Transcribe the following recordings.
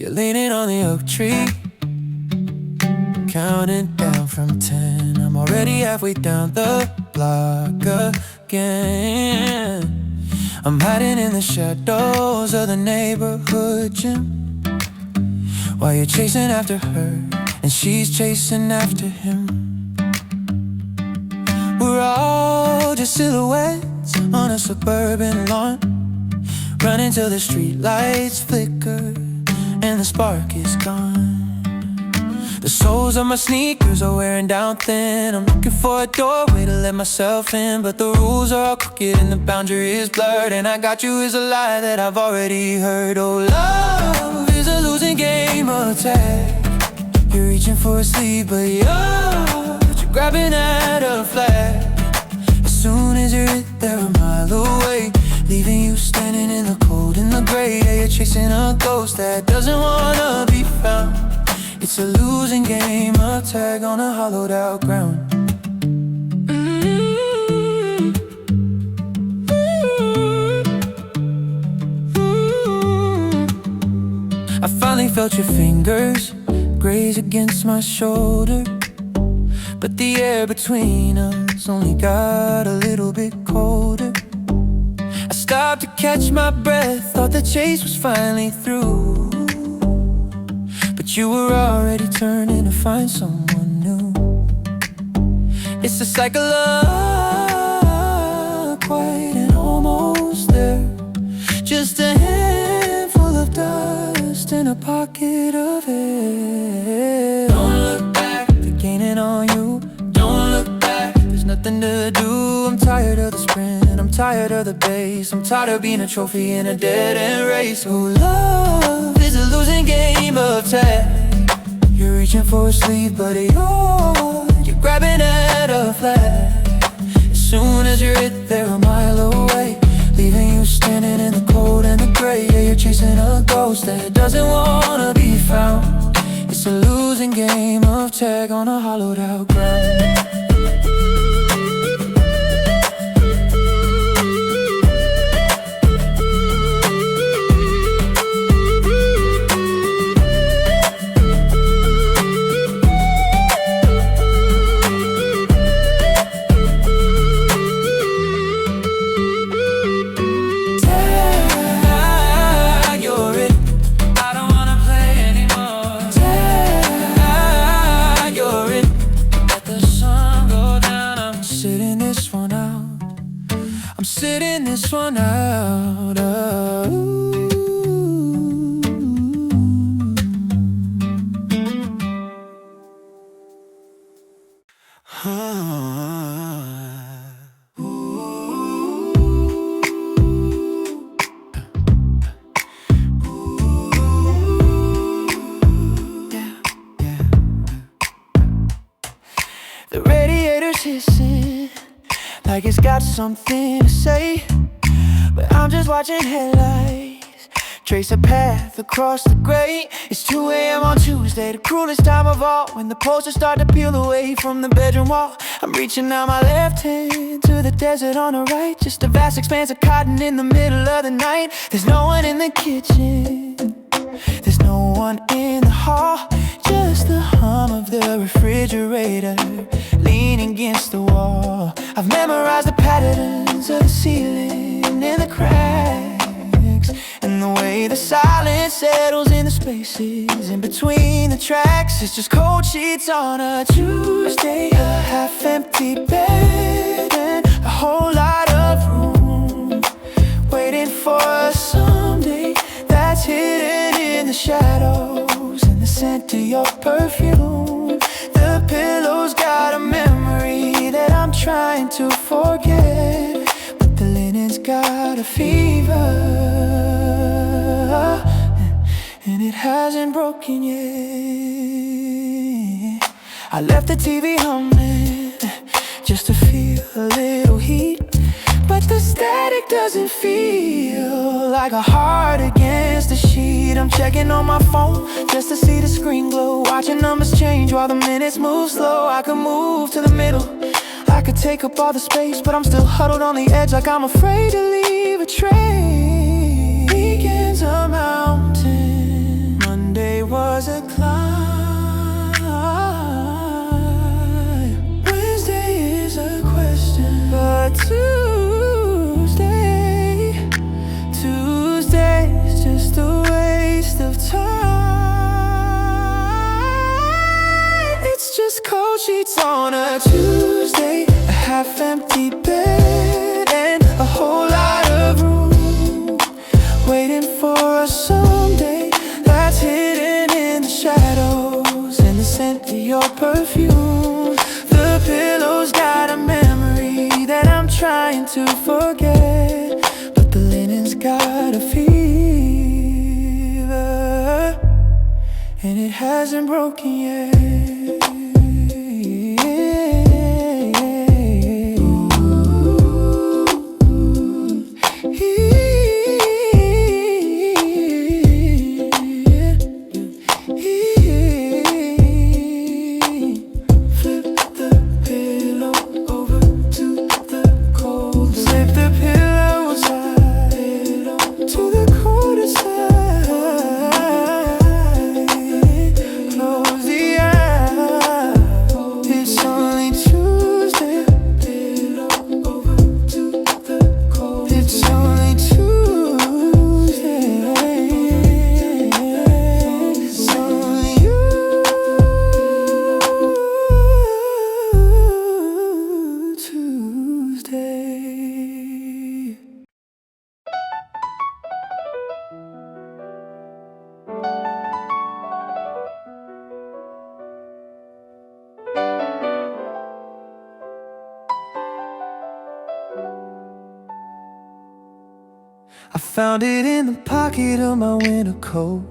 You're leaning on the oak tree, counting down from 10. I'm already halfway down the block again. I'm hiding in the shadows of the neighborhood gym, while you're chasing after her and she's chasing after him. We're all just silhouettes on a suburban lawn, running till the street lights flicker and the spark is gone. The soles of my sneakers are wearing down thin. I'm looking for a doorway to let myself in, but the rules are all crooked and the boundary is blurred. And I got you is a lie that I've already heard. Oh, love is a losing game of tag. You're reaching for a sleeve, but you're grabbing at a flag. As soon as you're hit, they're a mile away, leaving you standing in the cold and the gray. Yeah, you're chasing a ghost that doesn't wanna be found. It's a losing game of tag on a hollowed out ground. I finally felt your fingers graze against my shoulder, but the air between us only got a little bit colder. I stopped to catch my breath, thought the chase was finally through, but you were already turning to find someone new. It's a cycle of quiet and almost there, just a handful of dust in a pocket of air. Don't look back, they're gaining on you. Don't look back, there's nothing to do. I'm tired of the sprint, I'm tired of the pace, I'm tired of being a trophy in a dead-end race. Oh, love is a losing game of tag. You're reaching for a sleeve, but you're grabbing at a flag. As soon as you're hit, they're a mile away, leaving you standing in the cold and the gray. Yeah, you're chasing a ghost that doesn't wanna be found. It's a losing game of tag on a hollowed out ground. I'm sitting this one out. The radiator's hissing like it's got something to say, but I'm just watching headlights trace a path across the gray. It's 2 a.m. on Tuesday, the cruelest time of all, when the posters start to peel away from the bedroom wall. I'm reaching out my left hand to the desert on the right, just a vast expanse of cotton in the middle of the night. There's no one in the kitchen, there's no one in the hall, just the hum of the refrigerator leaning against the wall. I've memorized the patterns of the ceiling and the cracks, and the way the silence settles in the spaces in between the tracks. It's just cold sheets on a Tuesday, a half-empty bed, and a whole lot of room waiting for a someday that's hidden in the shadows and the scent of your perfume. The pillow's got a memory that I'm trying to forget, but the linen's got a fever, and it hasn't broken yet. I left the TV humming just to feel a little heat, but the static doesn't feel like a heart against the sheet. I'm checking on my phone just to see the screen glow, watching numbers change while the minutes move slow. I could move to the middle, I could take up all the space, but I'm still huddled on the edge like I'm afraid to leave a trace. Weekends a mountain, Monday was a climb. Wednesday is a question, but Tuesday's just a waste of time. It's just cold sheets on a Tuesday, a half-empty bed, and a whole lot of room waiting for a someday that's hidden in the shadows and the scent of your perfume. The pillow's got a memory that I'm trying to forget, but the linen's got a fever, and it hasn't broken yet. I found it in the pocket of my winter coat,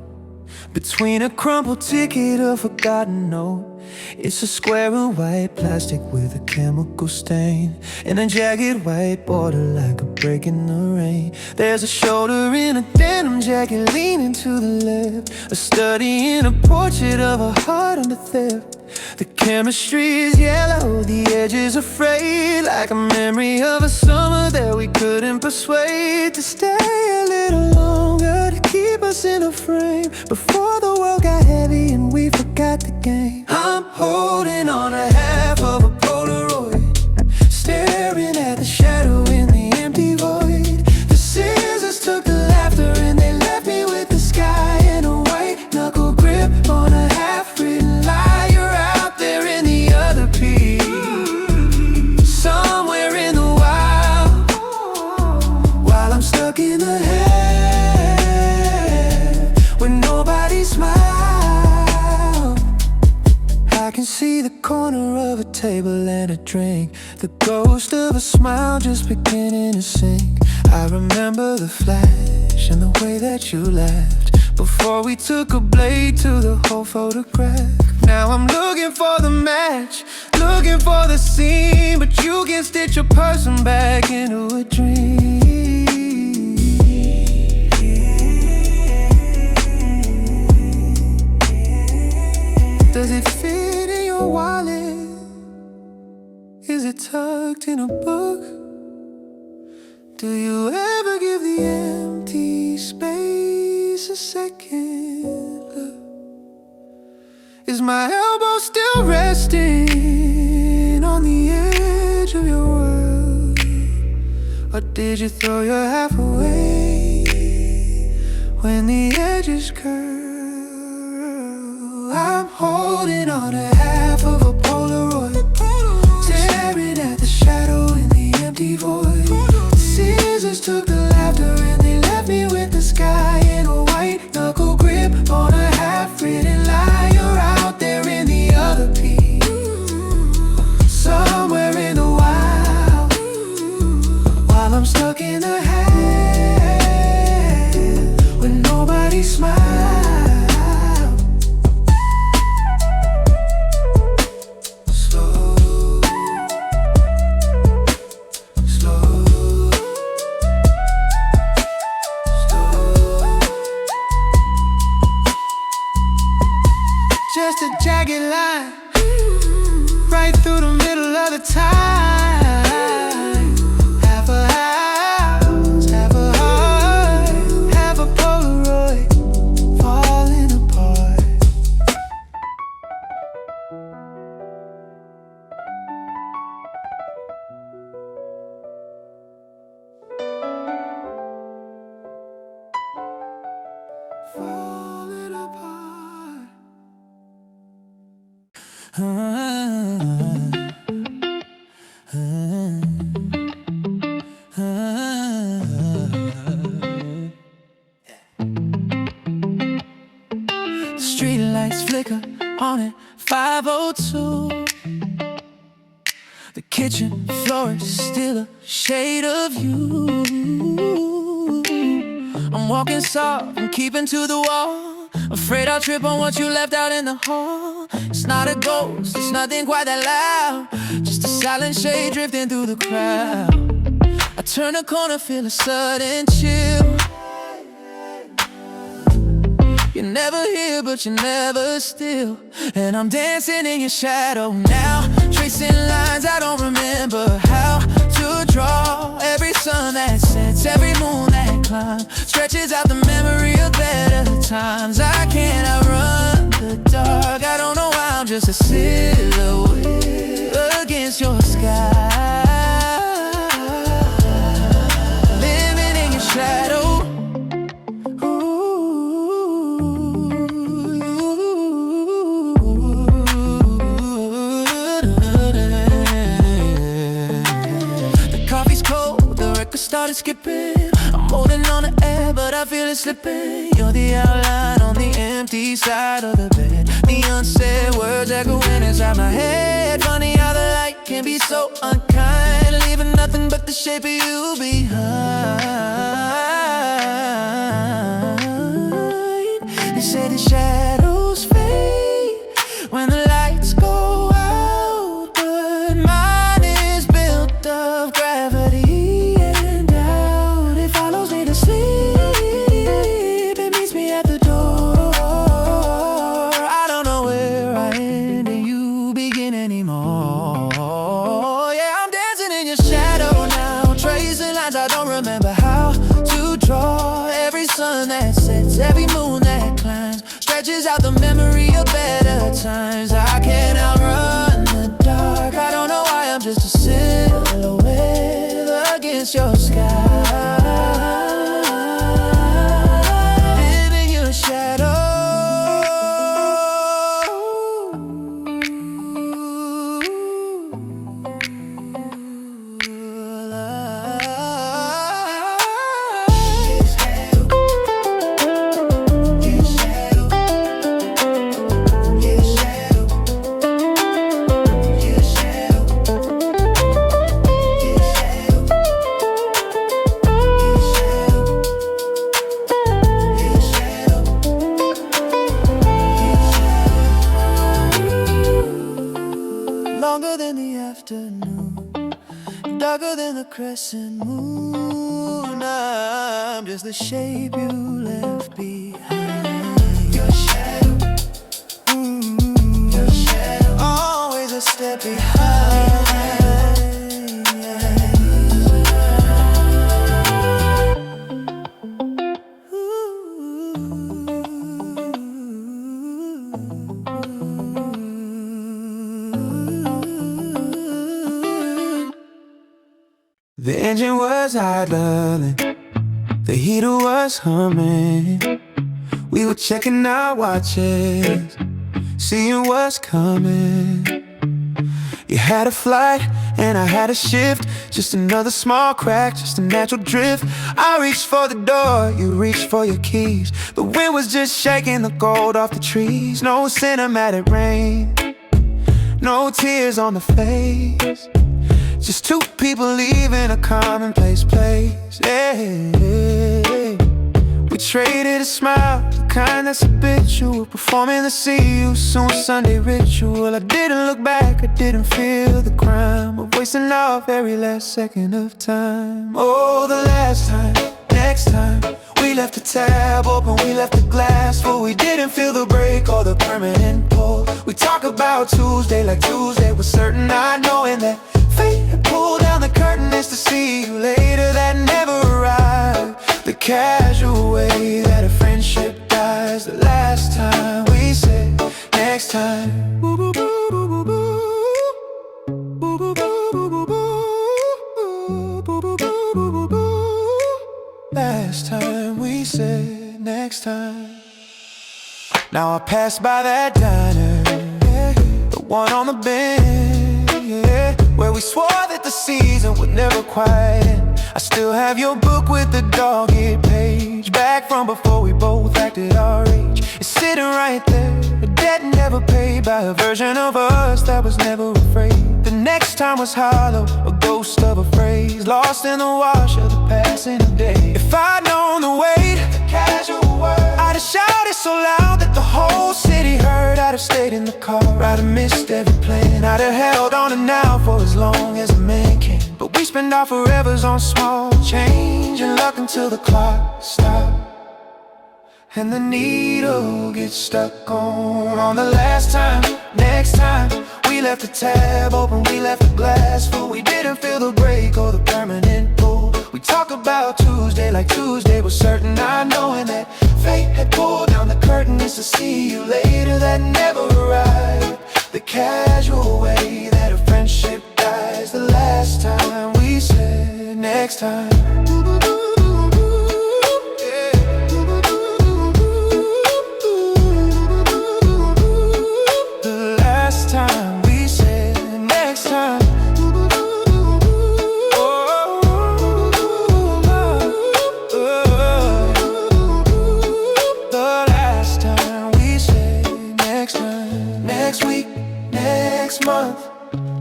between a crumpled ticket, a forgotten note. It's a square of white plastic with a chemical stain, and a jagged white border like a break in the rain. There's a shoulder in a denim jacket leaning to the left, a study in a portrait of a heart under theft. The chemistry is yellow, the edges are frayed, like a memory of a summer that we couldn't persuade to stay a little longer, to keep us in a frame before the world got heavy and we forgot the game. I'm holding on to half of a Polaroid, staring at the shadow in the empty void. The scissors took the laughter and they left me with the sky and a white knuckle grip on a half-written lie. You're out there in the other piece, somewhere in the wild, while I'm stuck in the head when nobody smiles. I can see the corner of a table and a drink, the ghost of a smile just beginning to sink. I remember the flash and the way that you laughed before we took a blade to the whole photograph. Now I'm looking for the match, looking for the scene, but you can stitch a person back into a dream. Does it fit in your wallet? Is it tucked in a book? Do you ever give the empty space a second look? Is my elbow still resting on the edge of your world? Or did you throw your half away when the edges curl? I'm holding on to half of a Polaroid, staring at the shadow in the empty void. The scissors took the laughter and they left me with the sky and a white knuckle grip on a half-written lie. You're out there in the other piece, somewhere in the wild, while I'm stuck in the head when nobody smiles. Just a jagged line right through the middle of the time. Half a house, half a heart, half a Polaroid falling apart. Street lights flicker on at 5:02. The kitchen floor is still a shade of you. I'm walking soft, I'm keeping to the wall, afraid I'll trip on what you left out in the hall. It's not a ghost, it's nothing quite that loud, just a silent shade drifting through the crowd. I turn a corner, feel a sudden chill. You're never here, but you're never still. And I'm dancing in your shadow now, tracing lines I don't remember how to draw. Every sun that sets, every moon that climbs, stretches out the memory of better times. I can't outrun the dark, I don't know why I'm just a silhouette against your sky, living in your shadow. Started skipping, I'm holding on to air, but I feel it slipping. You're the outline on the empty side of the bed, the unsaid words echoing inside my head. Funny how the light can be so unkind, leaving nothing but the shape of you behind. They say the shadows fade when the lights go out, but mine is built of gravity. I don't remember how to draw. Every sun that sets, every moon that climbs, stretches out the memory of better times. I can't outrun the dark, I don't know why I'm just a silhouette against your sky, living your shadow. Longer than the afternoon, darker than the crescent moon. I'm just the shape you left behind. Your shadow, your shadow, always a step behind. The engine was idling, the heater was humming. We were checking our watches, seeing what's coming. You had a flight and I had a shift, just another small crack, just a natural drift. I reached for the door, you reached for your keys. The wind was just shaking the gold off the trees. No cinematic rain, no tears on the face, just two people leaving a commonplace place. Yeah. We traded a smile, the kind that's habitual, performing the see you soon Sunday ritual. I didn't look back, I didn't feel the crime of wasting off every last second of time. Oh, the last time, next time, we left the tab open, we left the glass full. We didn't feel the break or the permanent pull. We talk about Tuesday like Tuesday was certain, not knowing that fate had pulled down the curtain is to see you later. That never arrived, the casual way that a friendship dies. The last time we said next time. Boo, boo, boo, boo, boo, boo. Boo, boo, boo, boo, boo, boo. Boo, boo, boo, boo, boo, boo. Last time we said next time. Now I pass by that diner, the one on the bench, yeah, where we swore that the season would never quite end. I still have your book with the dog-eared page, back from before we both acted our age. It's sitting right there, a debt never paid by a version of us that was never afraid. The next time was hollow, a ghost of a phrase, lost in the wash of the passing of day. If I'd known the weight, the casual word, I'd have shouted so loud that the whole city heard. I'd have stayed in the car, I'd have missed every plan, I'd have held on to now for as long as a man can. But we spend our forevers on small change and luck until the clock stops and the needle gets stuck on the last time. Next time we left the tab open, we left the glass full. We didn't feel the break or the permanent pull. We talk about Tuesday like Tuesday was certain, not knowing that fate had pulled down the curtain. It's a see you later that never arrived, the casual way that a friendship dies. The last time we said next time.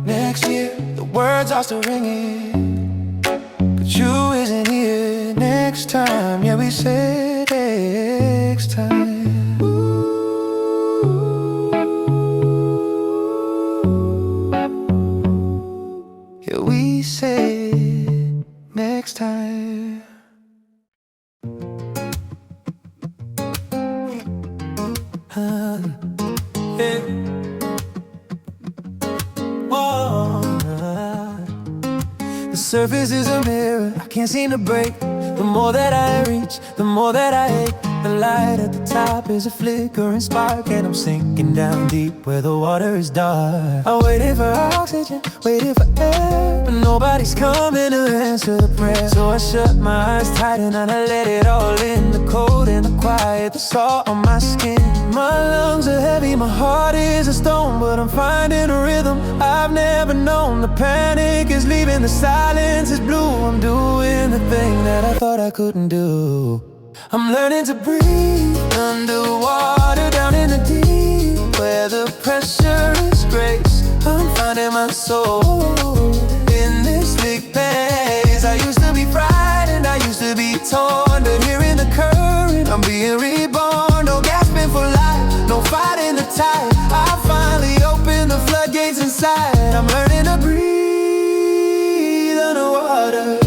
Next year, the words are still ringing, but you isn't here. Next time, yeah, we said next time. Yeah, we said next time. Yeah. The surface is a mirror I can't seem to break. The more that I reach, the more that I ache. The light at the top is a flickering spark, and I'm sinking down deep where the water is dark. I waited for oxygen, waited for air, but nobody's coming to answer the prayer. So I shut my eyes tight and I let it all in. The cold and the quiet, the salt on my skin. My lungs are heavy, my heart is a stone, but I'm finding a rhythm I've never known. The panic is leaving, the silence is blue. I'm doing the thing that I thought I couldn't do. I'm learning to breathe underwater, down in the deep where the pressure is grace. I'm finding my soul in this big pace. I used to be frightened, I used to be torn, but here in the current I'm being reborn. No gasping for life, no fighting the tide. I finally opened the floodgates inside. I'm learning to breathe underwater.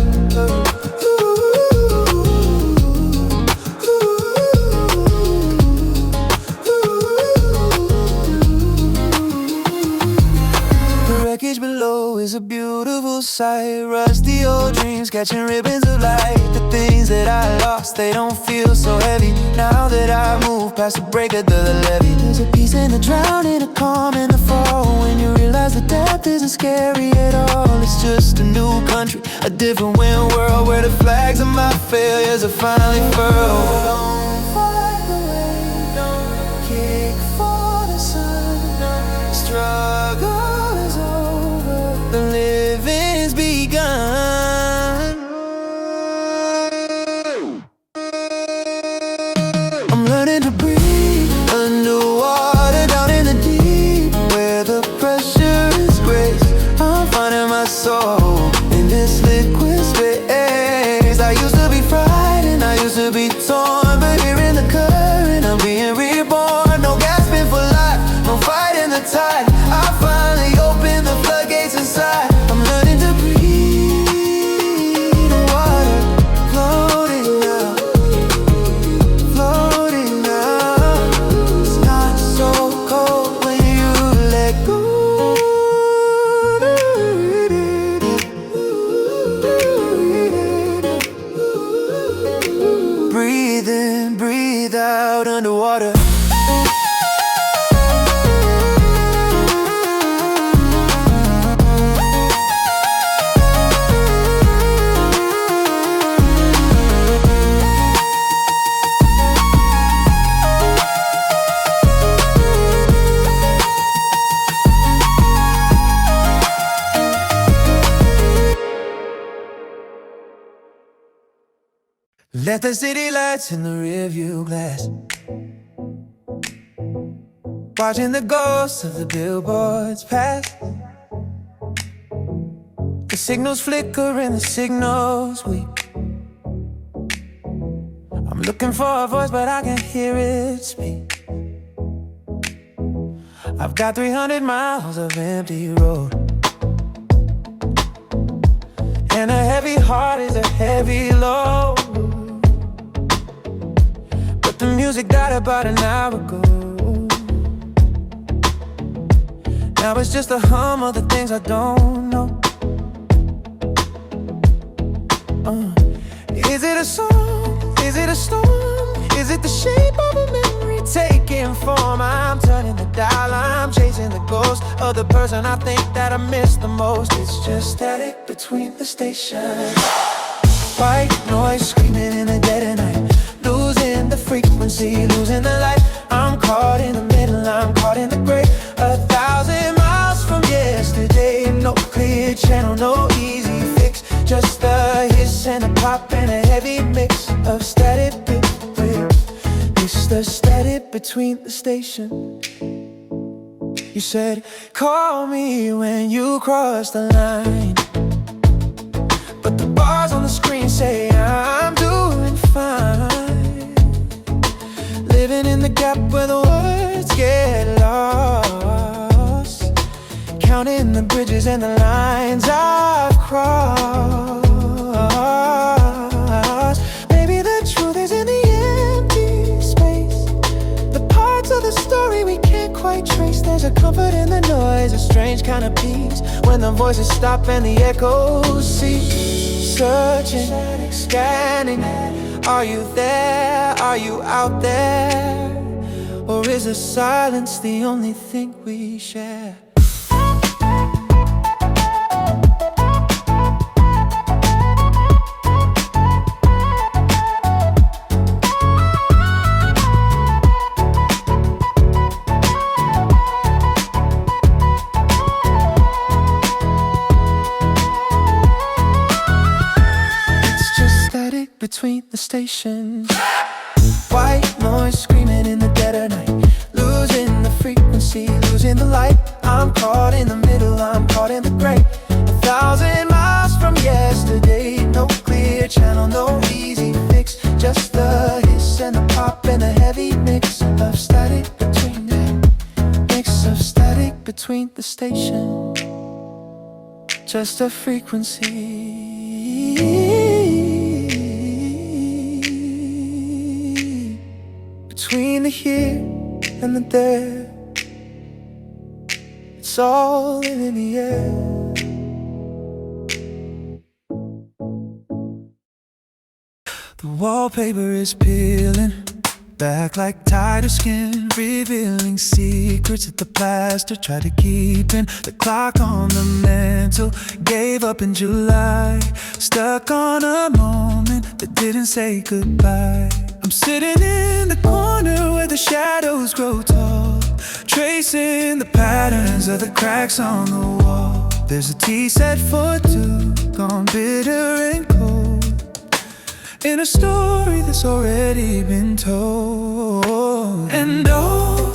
Below is a beautiful sight. Rusty old dreams catching ribbons of light. The things that I lost, they don't feel so heavy now that I move past the break of the levee. There's a peace in the drowning, a calm in the fall, when you realize the depth isn't scary at all. It's just a new country, a different world, where the flags of my failures are finally furled. Don't fight the way, don't kick for the sun. Struggle, the living's begun. I'm learning to breathe underwater, down in the deep where the pressure is grace. I'm finding my soul in this liquid space. I used to be frightened, I used to be torn, but here Left the city lights in the rearview glass, watching the ghosts of the billboards pass. The signals flicker and the signals weak. I'm looking for a voice but I can't hear it speak. I've got 300 miles of empty road, and a heavy heart is a heavy load. But the music died about an hour ago. Now it's just a hum of the things I don't know. Is it a song? Is it a storm? Is it the shape of a memory taking form? I'm turning the dial, I'm chasing the ghost of the person I think that I miss the most. It's just static between the stations. White noise screaming in the dead of night, losing the frequency, losing the light. I'm caught in the middle, I'm caught in the gray. 1,000 miles from yesterday, no clear channel, no easy fix. Just a hiss and a pop and a heavy mix of static with. It's the static between the stations. You said, call me when you cross the line, but the bars on the screen say I'm doing fine. Living in the gap where the words get lost, counting the bridges and the lines I've crossed. Maybe the truth is in the empty space, the parts of the story we can't quite trace. There's a comfort in the noise, a strange kind of peace, when the voices stop and the echoes cease. Searching, scanning, are you there? Are you out there? Or is the silence the only thing we share? Between the stations, white noise screaming in the dead of night, losing the frequency, losing the light. I'm caught in the middle, I'm caught in the gray. 1,000 miles from yesterday, no clear channel, no easy fix. Just the hiss and the pop and a heavy mix of static between the stations. Just a frequency. Between the here and the there, it's all in the air. The wallpaper is peeling back like tighter skin, revealing secrets that the plaster tried to keep in. The clock on the mantle gave up in July, stuck on a moment that didn't say goodbye. I'm sitting in the corner where the shadows grow tall, tracing the patterns of the cracks on the wall. There's a tea set for two, gone bitter and cold, in a story that's already been told. And oh,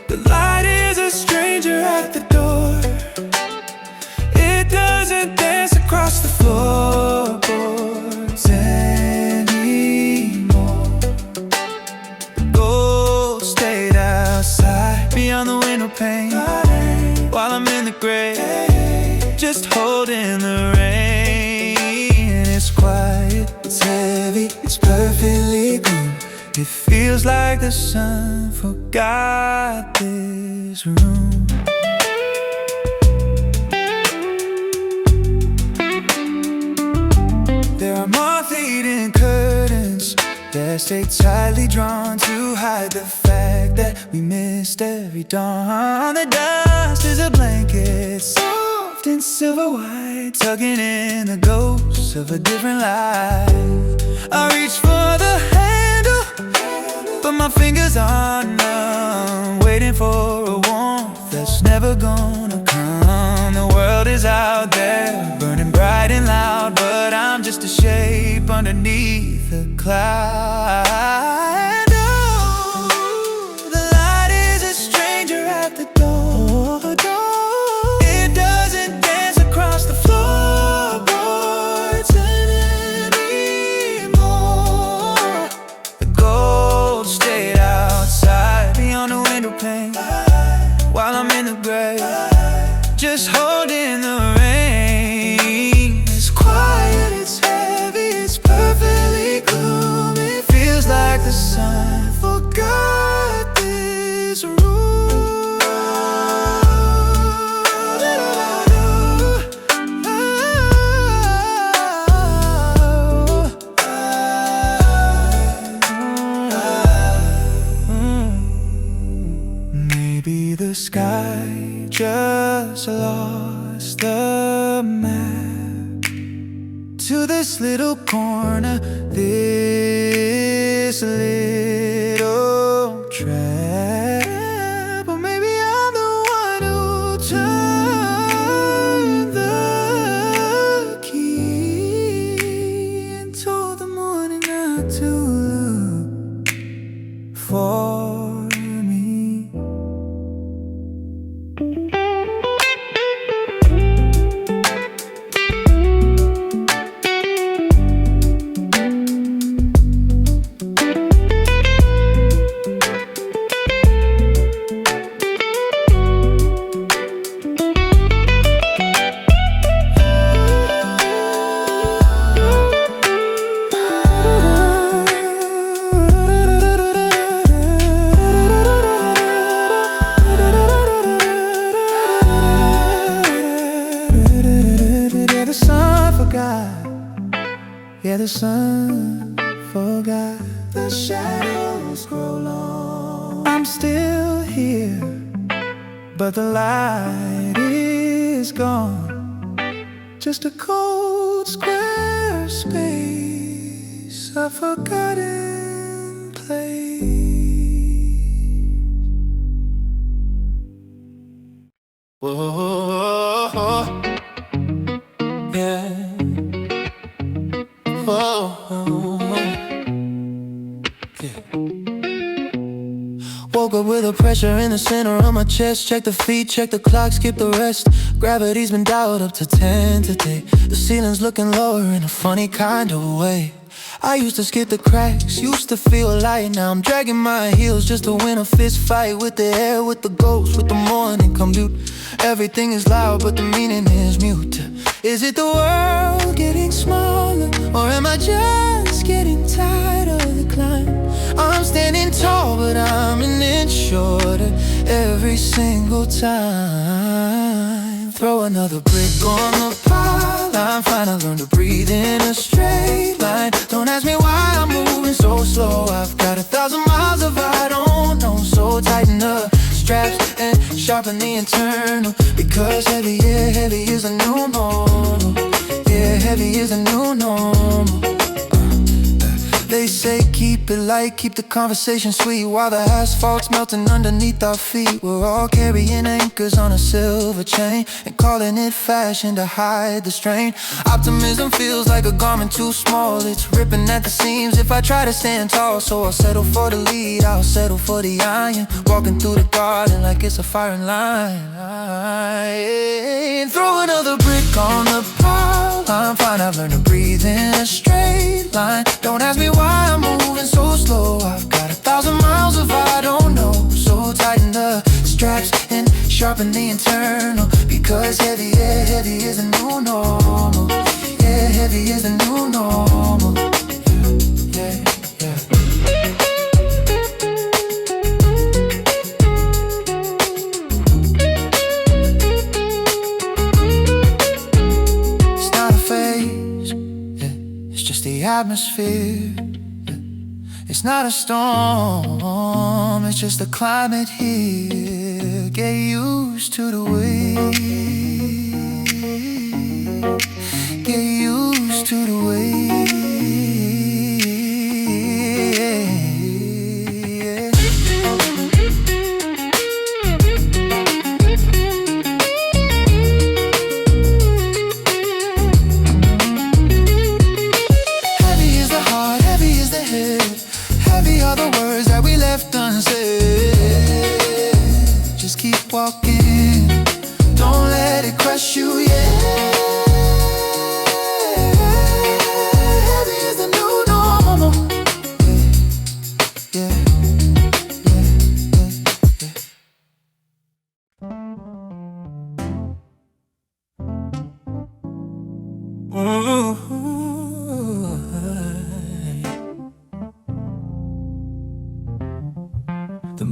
the light is a stranger at the door. It doesn't dance across the floorboards anymore. The ghost stayed outside, beyond the window pane, while I'm in the gray, just holding the rain. It's quiet, it's heavy, it's perfectly good. It feels like the sun forgot this room. There are moth-eaten curtains that stay tightly drawn to hide the fact that we missed every dawn. The dust is a blanket, soft and silver white, tugging in the ghosts of a different life. I reach for the handle, but my fingers are numb, waiting for a warmth that's never gonna come. The world is out there, burning bright and loud, but I'm just a shape underneath the cloud. Oh, the light is a stranger at the door. It doesn't dance across the floorboards anymore. The gold stayed outside beyond the window pane while I'm in the grave, just holding the rain. It's quiet, it's heavy, it's perfectly gloomy. Feels like the sun forgot this room. Maybe the sky just lost the map to this little corner, this little trap. Or maybe I'm the one who turned the key and told the morning not to look for me. Yeah, the sun forgot. The shadows grow long. I'm still here, but the light is gone. Just a cold square space, a forgotten place. Whoa, yeah. Oh, yeah. Woke up with a pressure in the center of my chest. Check the feet, check the clock, skip the rest. Gravity's been dialed up to 10 today. The ceiling's looking lower in a funny kind of way. I used to skip the cracks, used to feel light. Now I'm dragging my heels just to win a fist fight with the air, with the ghost, with the morning commute. Everything is loud, but the meaning is mute. Is it the world getting smaller, or am I just getting tired of the climb? I'm standing tall, but I'm an inch shorter every single time. Throw another brick on the pile. I'm fine, I learned to breathe in a straight line. Don't ask me why I'm moving so slow. I've got 1,000 miles of I don't know. So tighten the straps and sharpen the internal, because heavy, yeah, heavy is a new normal. Yeah, heavy is a new normal. They say keep it light, keep the conversation sweet, while the asphalt's melting underneath our feet. We're all carrying anchors on a silver chain and calling it fashion to hide the strain. Optimism feels like a garment too small. It's ripping at the seams if I try to stand tall. So I'll settle for the lead, I'll settle for the iron. Walking through the garden like it's a firing line. Throw another brick on the pile. I'm fine, I've learned to breathe in a straight line. Don't ask me why I'm moving so slow. I've got 1,000 miles of I don't know. So tighten the straps and sharpen the internal, because heavy, yeah, heavy is a new normal. Yeah, heavy is a new normal. Yeah, yeah. It's not a phase, yeah, it's just the atmosphere. It's not a storm, it's just the climate here. Get used to the way. Get used to the way.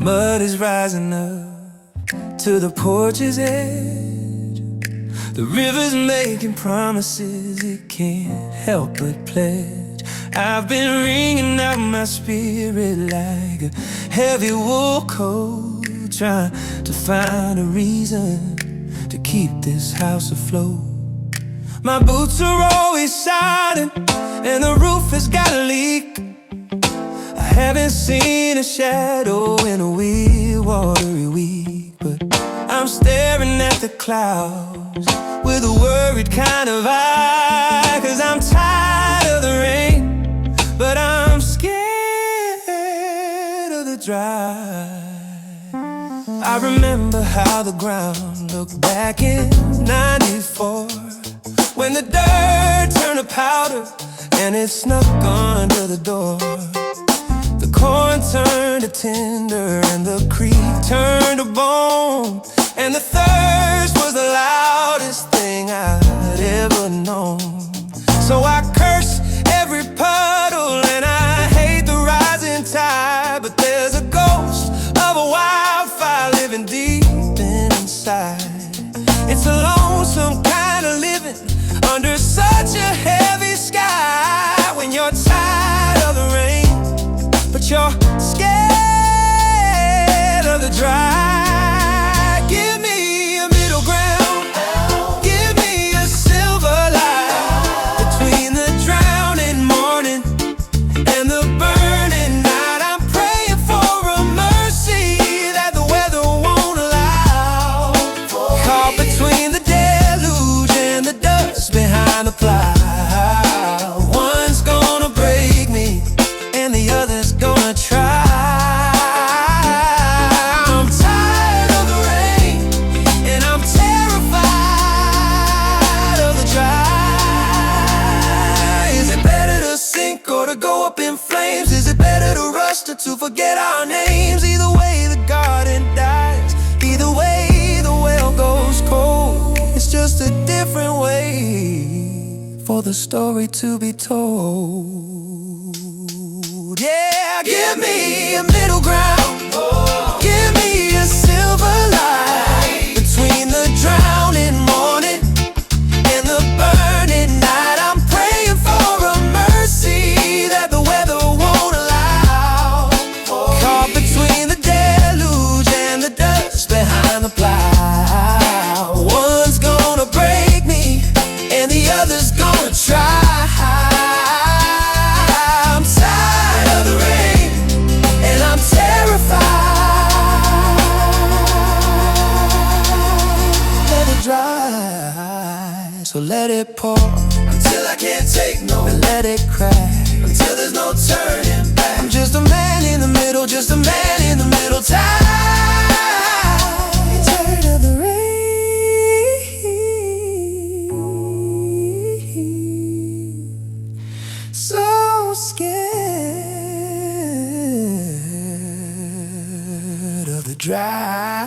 Mud is rising up to the porch's edge. The river's making promises it can't help but pledge. I've been wringing out my spirit like a heavy wool coat, trying to find a reason to keep this house afloat. My boots are always shining and the roof has got a leak. I haven't seen a shadow in a weird, watery week, but I'm staring at the clouds with a worried kind of eye. 'Cause I'm tired of the rain, but I'm scared of the dry. I remember how the ground looked back in '94, when the dirt turned to powder and it snuck under the door. The corn turned to tinder and the creek turned to bone, and the thirst was the loudest thing I'd ever known. So I curse every puddle and I hate the rising tide, but there's a ghost of a wildfire living deep inside. It's a lonesome kind of living under such a heavy sky, when you're tired of the rain but you're scared of the dry. Give me a middle ground, give me a silver light between the drowning morning and the burning night. I'm praying for a mercy that the weather won't allow. Caught between the deluge and the dust behind the plow. One's gonna break me and the other's gonna try. I'm tired of the rain and I'm terrified of the dry. Is it better to sink or to go up in flames? Is it better to rust or to forget our names? Either way the garden dies, either way the well goes cold. It's just a different way for the story to be told. Yeah, give me a middle ground, give me a silver light between the drowning morning and the burning night. I'm praying for a mercy that the weather won't allow. Caught between the deluge and the dust behind the plow. One's gonna break me and the other's gonna try. I'm tired of the rain and I'm terrified. Let it dry, so let it pour until I can't take no more. Let it crack until there's no turning back. I'm just a man in the middle, just a man in the middle. Tired of the rain, so scared of the dry.